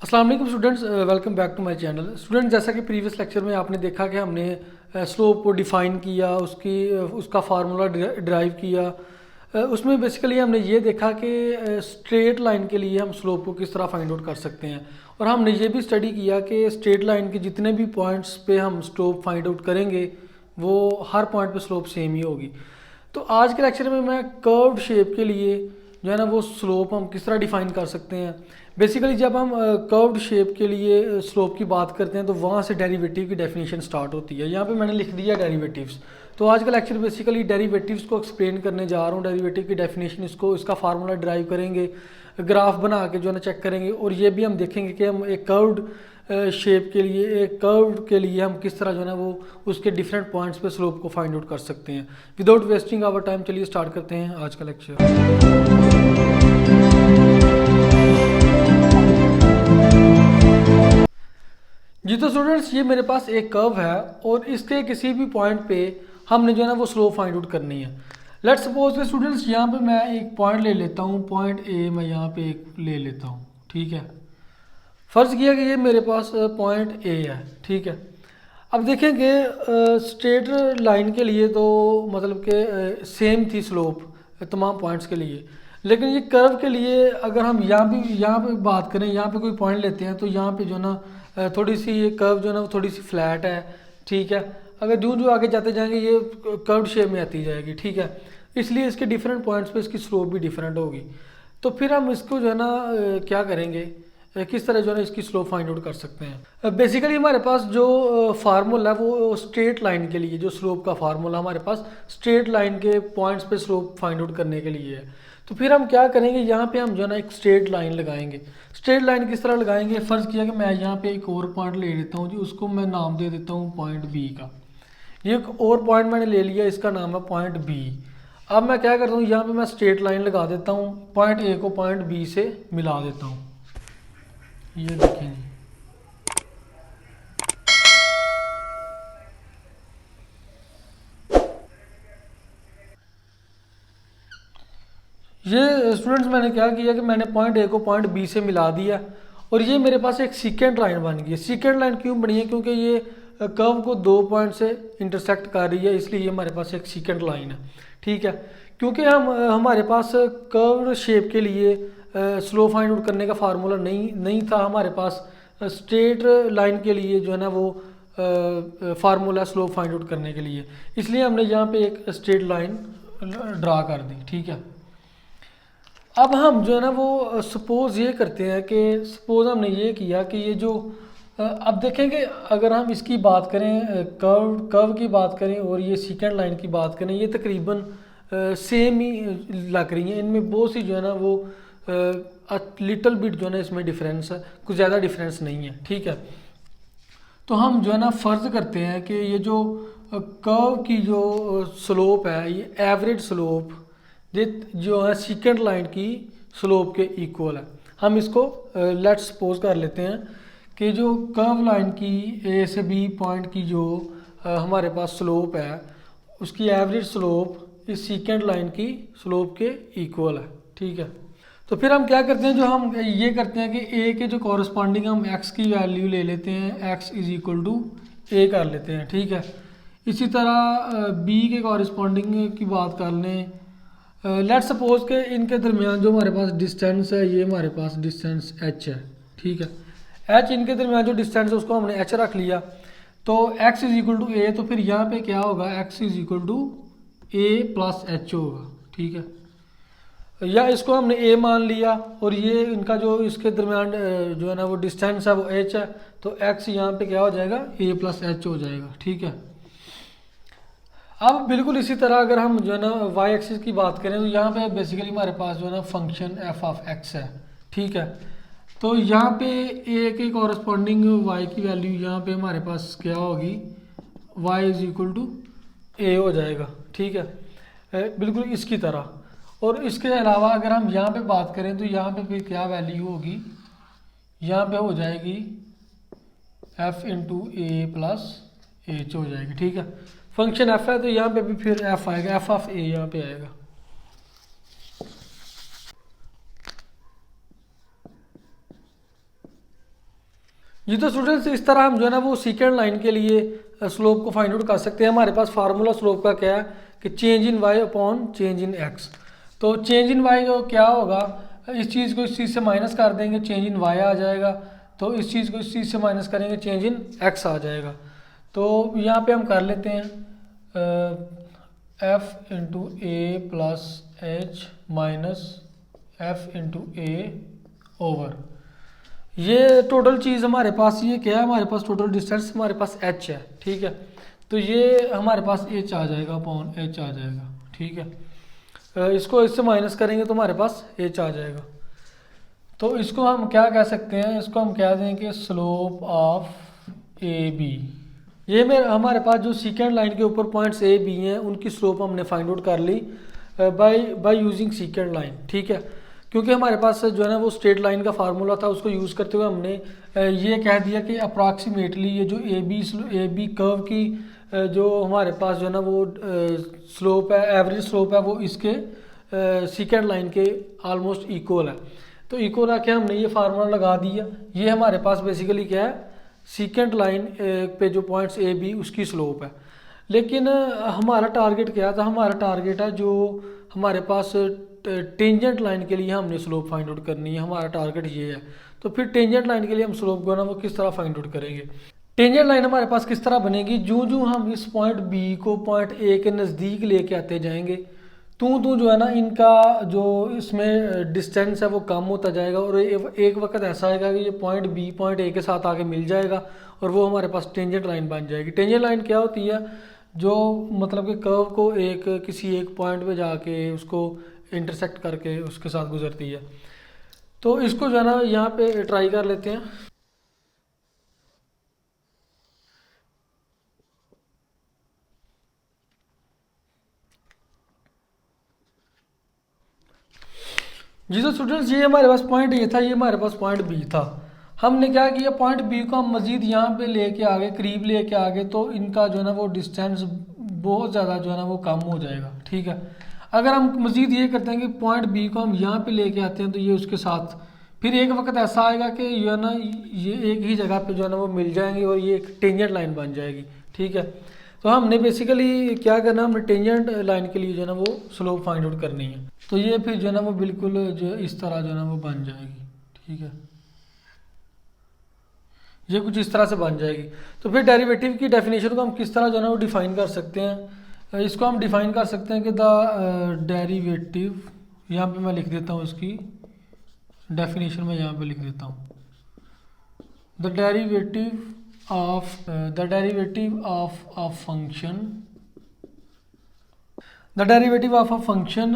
अस्सलाम वालेकुम students, welcome back to my channel. Student, जैसा कि प्रीवियस लेक्चर में आपने देखा कि हमने स्लोप को डिफ़ाइन किया, उसका फार्मूला ड्राइव किया। उसमें बेसिकली हमने ये देखा कि स्ट्रेट लाइन के लिए हम स्लोप को किस तरह फाइंड आउट कर सकते हैं, और हमने ये भी स्टडी किया कि स्ट्रेट लाइन के जितने भी पॉइंट्स पे हम स्लोप फाइंड आउट करेंगे वो हर पॉइंट पे स्लोप सेम ही होगी। तो आज के लेक्चर में मैं कर्व्ड शेप के लिए जो है ना वो स्लोप हम किस तरह डिफ़ाइन कर सकते हैं। बेसिकली जब हम कर्व्ड शेप के लिए स्लोप की बात करते हैं तो वहाँ से डेरिवेटिव की डेफिनेशन स्टार्ट होती है। यहाँ पे मैंने लिख दिया डेरिवेटिव्स। तो आज का लेक्चर बेसिकली डेरिवेटिव्स को एक्सप्लेन करने जा रहा हूँ। डेरिवेटिव की डेफिनेशन, इसका फार्मूला ड्राइव करेंगे, ग्राफ बना के जो है ना चेक करेंगे, और ये भी हम देखेंगे कि हम एक कर्व्ड शेप के लिए, एक कर्व के लिए हम किस तरह जो है ना वो उसके डिफरेंट पॉइंट्स पे स्लोप को फाइंड आउट कर सकते हैं। विदाउट वेस्टिंग आवर टाइम चलिए स्टार्ट करते हैं आज का लेक्चर। जी तो स्टूडेंट्स, ये मेरे पास एक कर्व है और इसके किसी भी पॉइंट पे हमने जो है ना वो स्लोप फाइंड आउट करनी है। लेट्स सपोज के स्टूडेंट्स यहाँ पे मैं एक पॉइंट ले लेता हूँ, पॉइंट ए मैं यहाँ पे एक ले लेता हूँ, ठीक है। फ़र्ज़ किया कि ये मेरे पास पॉइंट ए है, ठीक है। अब देखेंगे स्ट्रेट लाइन के लिए तो मतलब कि सेम थी स्लोप तमाम पॉइंट्स के लिए, लेकिन ये कर्व के लिए अगर हम यहाँ पे बात करें, यहाँ पे कोई पॉइंट लेते हैं तो यहाँ पे जो ना थोड़ी सी ये कर्व जो है ना वो थोड़ी सी फ्लैट है, ठीक है। अगर जो आगे जाते जाएंगे ये कर्व्ड शेप में आती जाएगी, ठीक है। इसलिए इसके डिफरेंट पॉइंट्स पे इसकी स्लोप भी डिफरेंट होगी। तो फिर हम इसको जो है ना क्या करेंगे, किस तरह जो है ना इसकी स्लोप फाइंड आउट कर सकते हैं। बेसिकली हमारे पास जो फार्मूला है वो स्ट्रेट लाइन के लिए, जो स्लोप का फार्मूला हमारे पास स्ट्रेट लाइन के पॉइंट्स पे स्लोप फाइंड आउट करने के लिए है। तो फिर हम क्या करेंगे, यहाँ पे हम जो है ना एक स्ट्रेट लाइन लगाएंगे। स्ट्रेट लाइन किस तरह लगाएंगे, फ़र्ज़ किया कि मैं यहाँ पे एक और पॉइंट ले लेता हूँ जी, उसको मैं नाम दे देता हूँ पॉइंट बी का। ये एक और पॉइंट मैंने ले लिया, इसका नाम है पॉइंट बी। अब मैं क्या करता हूँ, यहाँ पे मैं स्ट्रेट लाइन लगा देता हूँ, पॉइंट ए को पॉइंट बी से मिला देता हूँ। ये देखें जी, ये स्टूडेंट्स मैंने क्या किया कि मैंने पॉइंट ए को पॉइंट बी से मिला दिया, और ये मेरे पास एक सीकेंट लाइन बन गई है। सीकेंट लाइन क्यों बनी है, क्योंकि ये कर्व को दो पॉइंट से इंटरसेक्ट कर रही है, इसलिए ये हमारे पास एक सीकेंट लाइन है, ठीक है। क्योंकि हमारे पास कर्व शेप के लिए स्लो फाइंड आउट करने का फार्मूला नहीं था हमारे पास। स्ट्रेट लाइन के लिए जो है ना वो फार्मूला स्लो फाइंड आउट करने के लिए, इसलिए हमने यहाँ पे एक स्ट्रेट लाइन ड्रा कर दी, ठीक है। अब हम जो है ना वो सपोज़ ये करते हैं कि सपोज़ हमने ये किया कि ये जो अब देखेंगे, अगर हम इसकी बात करें, कर्व की बात करें और ये सीकेंट लाइन की बात करें, ये तकरीबन सेम ही लग रही हैं। इनमें बहुत सी जो है ना वो लिटिल बिट जो है ना इसमें डिफरेंस है, कुछ ज़्यादा डिफरेंस नहीं है, ठीक है। तो हम जो है ना फ़र्ज़ करते हैं कि ये जो कर्व की जो स्लोप है, ये एवरेज स्लोप ये जो है सीकेंट लाइन की स्लोप के इक्वल है। हम इसको लेट्स सपोज कर लेते हैं कि जो कर्व लाइन की ए से बी पॉइंट की जो हमारे पास स्लोप है, उसकी एवरेज स्लोप इस सीकेंट लाइन की स्लोप के इक्वल है, ठीक है। तो फिर हम क्या करते हैं, जो हम ये करते हैं कि ए के जो कॉरस्पॉन्डिंग हम एक्स की वैल्यू ले लेते हैं, एक्स इज इक्वल टू ए कर लेते हैं, ठीक है। इसी तरह बी के कॉरस्पॉन्डिंग की बात कर लें। लेट सपोज के इनके दरमियान जो हमारे पास डिस्टेंस है, ये हमारे पास डिस्टेंस एच है, ठीक है। एच इनके दरमियान जो डिस्टेंस है उसको हमने एच रख लिया। तो x is equal to a, तो फिर यहाँ पे क्या होगा, x is equal to a plus h होगा, ठीक है। या इसको हमने ए मान लिया, और ये इनका जो इसके दरमियान जो है ना वो डिस्टेंस है वो एच है, तो एक्स यहाँ पे क्या हो जाएगा, ए प्लस एच हो जाएगा, ठीक है। अब बिल्कुल इसी तरह अगर हम जो है ना वाई एक्सिस की बात करें, तो यहाँ पे बेसिकली हमारे पास जो है ना फंक्शन एफ ऑफ एक्स है, ठीक है। तो यहाँ पे ए के कॉरस्पॉन्डिंग वाई की वैल्यू यहाँ पे हमारे पास क्या होगी, वाई इज इक्वल टू ए हो जाएगा, ठीक है, बिल्कुल इसकी तरह। और इसके अलावा अगर हम यहाँ पे बात करें तो यहाँ पे फिर क्या वैल्यू होगी, यहाँ पे हो जाएगी F into a plus H हो जाएगी, ठीक है। फंक्शन एफ है तो यहाँ पे भी फिर एफ आएगा, एफ ऑफ ए यहाँ पे आएगा। जी तो स्टूडेंट्स इस तरह हम जो है ना वो सीकेंड लाइन के लिए स्लोप को फाइंड आउट कर सकते हैं। हमारे पास फार्मूला स्लोप का क्या है कि change in y upon change in x. तो चेंज इन वाई को क्या होगा, इस चीज़ को इस चीज़ से माइनस कर देंगे, चेंज इन वाई आ जाएगा। तो इस चीज़ को इस चीज़ से माइनस करेंगे, चेंज इन एक्स आ जाएगा। तो यहाँ पे हम कर लेते हैं f into a plus h minus f into a over, ये टोटल चीज़ हमारे पास ये क्या है, हमारे पास टोटल डिस्टेंस हमारे पास एच है, ठीक है। तो ये हमारे पास एच आ जाएगा अपॉन एच आ जाएगा, ठीक है। इसको इससे माइनस करेंगे तो हमारे पास एच आ जाएगा। तो इसको हम क्या कह सकते हैं, इसको हम कह देंगे स्लोप ऑफ ए बी। ये हमारे पास जो सीकेंड लाइन के ऊपर पॉइंट्स ए बी हैं उनकी स्लोप हमने फाइंड आउट कर ली बाय यूजिंग सीकेंड लाइन, ठीक है। क्योंकि हमारे पास जो है ना वो स्ट्रेट लाइन का फार्मूला था, उसको यूज़ करते हुए हमने ये कह दिया कि अप्रॉक्सीमेटली ये जो ए बी कर्व की जो हमारे पास जो है ना वो स्लोप है, एवरेज स्लोप है, वो इसके सीकेंड लाइन के ऑलमोस्ट इक्वल है। तो इक्वल आके हमने ये फार्मूला लगा दिया। ये हमारे पास बेसिकली क्या है, सीकेंड लाइन पे जो पॉइंट्स ए बी उसकी स्लोप है। लेकिन हमारा टारगेट क्या था, हमारा टारगेट है जो हमारे पास टेंजेंट लाइन के लिए हमने स्लोप फाइंड आउट करनी है, हमारा टारगेट ये है। तो फिर टेंजेंट लाइन के लिए हम स्लोप को ना वो किस तरह फाइंड आउट करेंगे। टेंजेंट लाइन हमारे पास किस तरह बनेगी, जो हम इस पॉइंट बी को पॉइंट ए के नज़दीक लेके आते जाएंगे तो जो है ना इनका जो इसमें डिस्टेंस है वो कम होता जाएगा और एक वक्त ऐसा आएगा कि ये पॉइंट बी पॉइंट ए के साथ आके मिल जाएगा और वो हमारे पास टेंजेंट लाइन बन जाएगी। टेंजेंट लाइन क्या होती है, जो मतलब कि कर्व को किसी एक पॉइंट पे जाके उसको इंटरसेक्ट करके उसके साथ गुजरती है। तो इसको जो है ना यहाँ पे ट्राई कर लेते हैं। जी तो स्टूडेंट्स ये हमारे पास पॉइंट ए था, ये हमारे पास पॉइंट बी था। हमने क्या किया, पॉइंट बी को हम मज़ीद यहाँ पे लेके आगे करीब लेके आगे, तो इनका जो है ना वो डिस्टेंस बहुत ज़्यादा जो है ना वो कम हो जाएगा, ठीक है। अगर हम मज़ीद ये करते हैं कि पॉइंट बी को हम यहाँ पे लेके आते हैं तो ये उसके साथ फिर एक वक्त ऐसा आएगा कि जो है ना ये एक ही जगह पे जो है ना वो मिल जाएंगे और ये एक टेंजेंट लाइन बन जाएगी, ठीक है। तो हमने बेसिकली क्या करना, हमने टेंजेंट लाइन के लिए जो है ना वो स्लोप फाइंड आउट करनी है। तो ये फिर जो है ना वो बिल्कुल जो इस तरह जो है ना वो बन जाएगी, ठीक है। ये कुछ इस तरह से बन जाएगी। तो फिर डेरिवेटिव की डेफिनेशन को हम किस तरह जो है ना वो डिफाइन कर सकते हैं, इसको हम डिफाइन कर सकते हैं कि द डेरिवेटिव, यहाँ पे मैं लिख देता हूँ इसकी डेफिनेशन में, यहाँ पे लिख देता हूँ the derivative of a function, the derivative of a function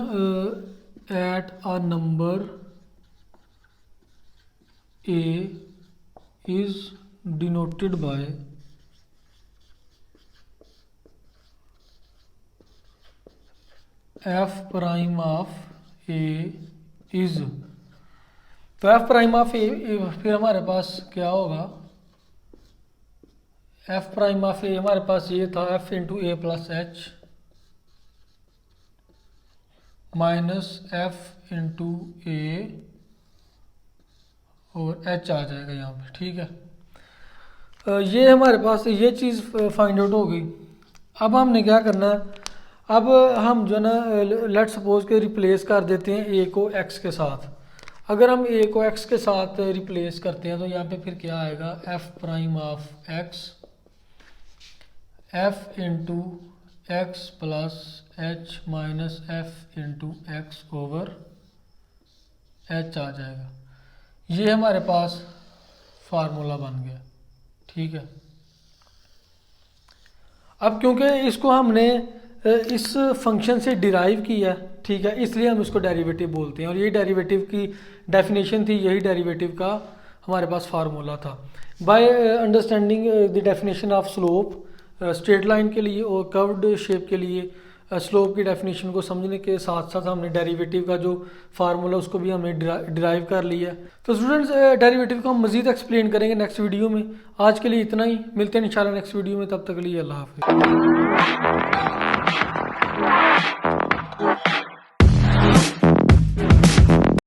at a number a is denoted by f prime of a is। तो f प्राइम ऑफ ए फिर हमारे पास क्या होगा, f प्राइम ऑफ ए हमारे पास ये था f into a plus h minus f into a और एच आ जाएगा यहाँ पे, ठीक है। ये हमारे पास ये चीज़ फाइंड आउट हो गई। अब हमने क्या करना है, अब हम जो ना लेट सपोज के रिप्लेस कर देते हैं ए को एक्स के साथ। अगर हम ए को एक्स के साथ रिप्लेस करते हैं तो यहाँ पे फिर क्या आएगा, f prime of x f into x plus h minus f into x over h आ जाएगा। ये हमारे पास फार्मूला बन गया, ठीक है। अब क्योंकि इसको हमने इस फंक्शन से डिराइव किया, ठीक है, इसलिए हम इसको डेरिवेटिव बोलते हैं और ये डेरिवेटिव की डेफिनेशन थी, यही डेरिवेटिव का हमारे पास फार्मूला था। By understanding the definition of slope straight line के लिए और कर्व्ड शेप के लिए स्लोप की डेफिनेशन को समझने के साथ साथ हमने डेरिवेटिव का जो फार्मूला उसको भी हमने डिराइव कर लिया है। तो स्टूडेंट्स डेरिवेटिव को हम मज़ीद एक्सप्लेन करेंगे नेक्स्ट वीडियो में। आज के लिए इतना ही, मिलते हैं इंशाल्लाह नेक्स्ट वीडियो में, तब तक के लिए अल्लाह हाफ़िज़।